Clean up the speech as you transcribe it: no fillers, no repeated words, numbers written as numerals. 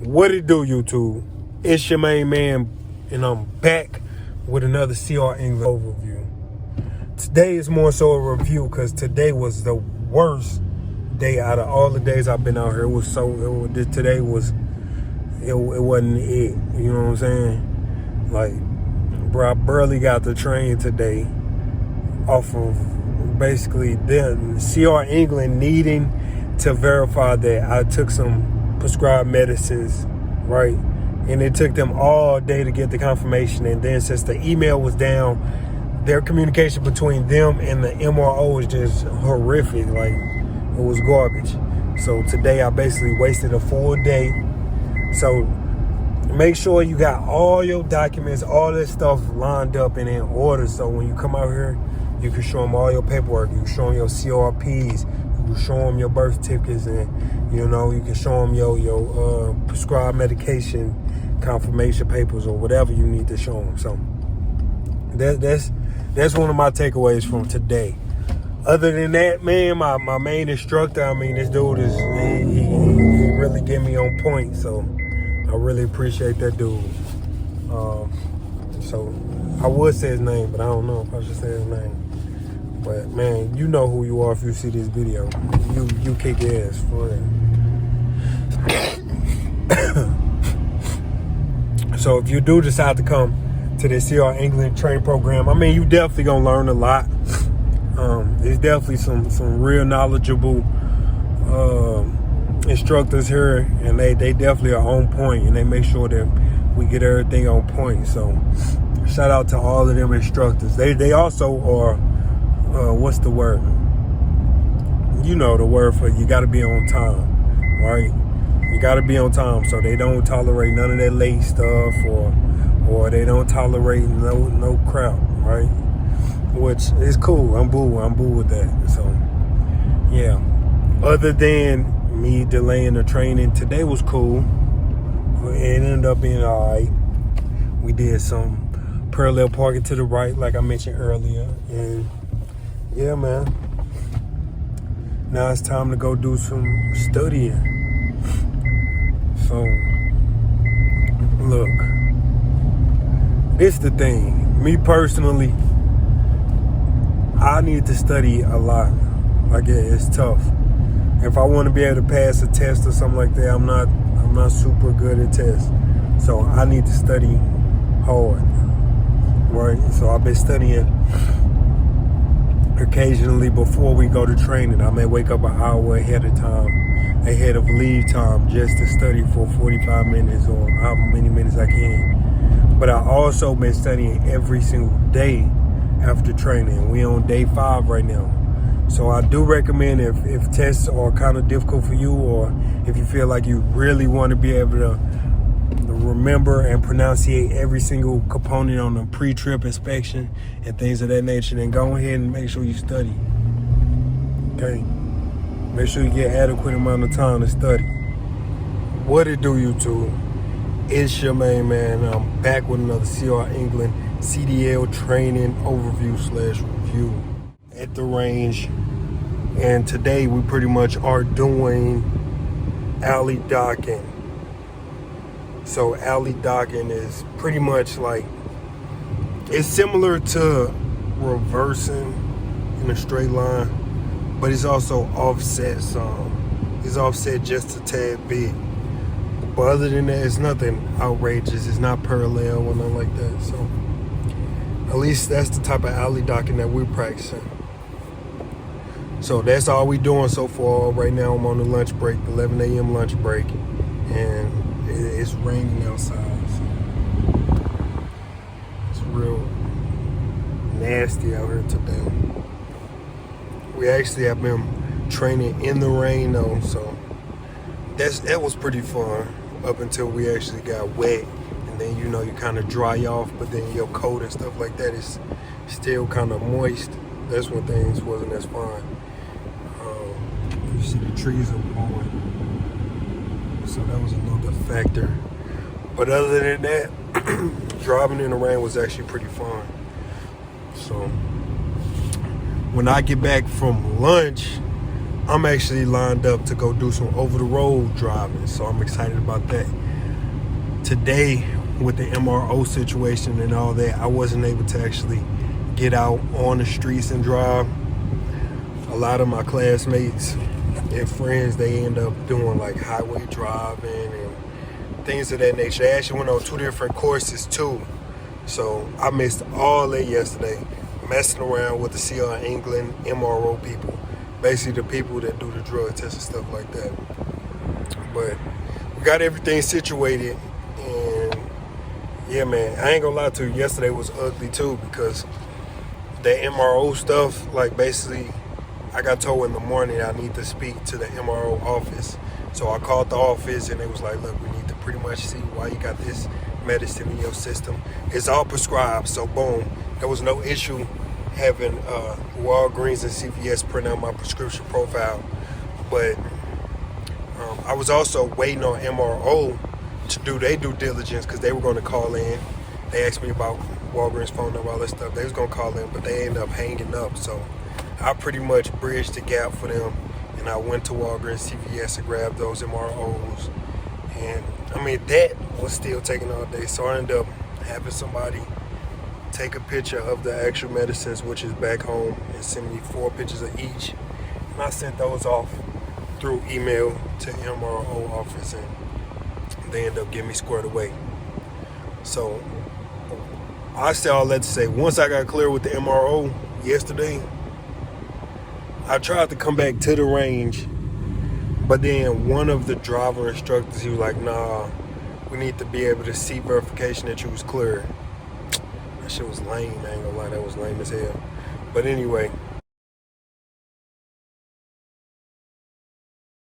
What it do, YouTube? It's your main man, and I'm back with another CR English overview. Today is more so a review because today was the worst day out of all the days I've been out here. Today wasn't it. You know what I'm saying? Like, bro, I barely got the train today off of basically the CR England needing to verify that I took some prescribed medicines, right? And it took them all day to get the confirmation. And then since the email was down, their communication between them and the MRO was just horrific. Like, it was garbage. So today I basically wasted a full day. So make sure you got all your documents, all this stuff lined up and in order. So when you come out here, you can show them all your paperwork. You can show them your CRPs. You can show them your birth certificates, and you can show them your prescribed medication confirmation papers or whatever you need to show them. So that's one of my takeaways from today. Other than that, man, my main instructor, I mean, this dude he really get me on point. So I really appreciate that dude. So I would say his name, but I don't know if I should say his name. But man, you know who you are if you see this video. You kick ass for it. So if you do decide to come to this CR England training program, I mean, you definitely gonna learn a lot. There's definitely some real knowledgeable instructors here, and they definitely are on point, and they make sure that we get everything on point. So shout out to all of them instructors. They also are what's the word? You know the word for you got to be on time, right? You got to be on time, so they don't tolerate none of that late stuff, or they don't tolerate no crap, right? Which is cool. I'm boo with that. So yeah. Other than me delaying the training, today was cool. It ended up being alright. We did some parallel parking to the right, like I mentioned earlier, and yeah, man. Now it's time to go do some studying. So, look, this the thing. Me personally, I need to study a lot. Like, it's tough. If I want to be able to pass a test or something like that, I'm not super good at tests. So I need to study hard, right? So I've been studying occasionally before we go to training. I may wake up an hour ahead of leave time, just to study for 45 minutes or however many minutes I can. But I also been studying every single day after training. We on day 5 right now. So I do recommend if tests are kind of difficult for you, or if you feel like you really want to be able to remember and pronunciate every single component on the pre-trip inspection and things of that nature, then go ahead and make sure you study. Okay? Make sure you get adequate amount of time to study. What it do, YouTube? It's your main man. I'm back with another CR England CDL training overview/review at the range. And today we pretty much are doing alley docking. So alley docking is pretty much like, it's similar to reversing in a straight line, but it's also offset some. It's offset just a tad bit. But other than that, it's nothing outrageous. It's not parallel or nothing like that. So at least that's the type of alley docking that we're practicing. So that's all we're doing so far. Right now I'm on the lunch break, 11 a.m. lunch break, and it's raining outside. So it's real nasty out here today. We actually have been training in the rain though, so that was pretty fun up until we actually got wet, and then you kind of dry off, but then your coat and stuff like that is still kind of moist. That's when things wasn't as fun. You see the trees are blowing, so that was another factor. But other than that, driving in the rain was actually pretty fun. So when I get back from lunch, I'm actually lined up to go do some over the road driving, so I'm excited about that. today with the MRO situation and all that, I wasn't able to actually get out on the streets and drive. A lot of my classmates and friends, they end up doing like highway driving and things of that nature. They actually went on 2 different courses too. So I missed all that yesterday, messing around with the CR England MRO people, basically the people that do the drug tests and stuff like that. But we got everything situated, and yeah, man, I ain't gonna lie to you, yesterday was ugly too, because that MRO stuff, like basically I got told in the morning I need to speak to the MRO office. So I called the office and it was like, look, we need to pretty much see why you got this medicine in your system. It's all prescribed, so boom. There was no issue having Walgreens and CVS print out my prescription profile. But I was also waiting on MRO to do their due diligence, because they were going to call in. They asked me about Walgreens phone number, all that stuff. They was going to call in, but they ended up hanging up. So I pretty much bridged the gap for them, and I went to Walgreens, CVS, and grabbed those MROs. And I mean, that was still taking all day. So I ended up having somebody take a picture of the actual medicines, which is back home, and send me 4 pictures of each. And I sent those off through email to MRO office, and they ended up getting me squared away. So I say all that to say, once I got clear with the MRO yesterday, I tried to come back to the range, but then one of the driver instructors, he was like, nah, we need to be able to see verification that you was clear. That shit was lame, I ain't gonna lie, that was lame as hell. But anyway,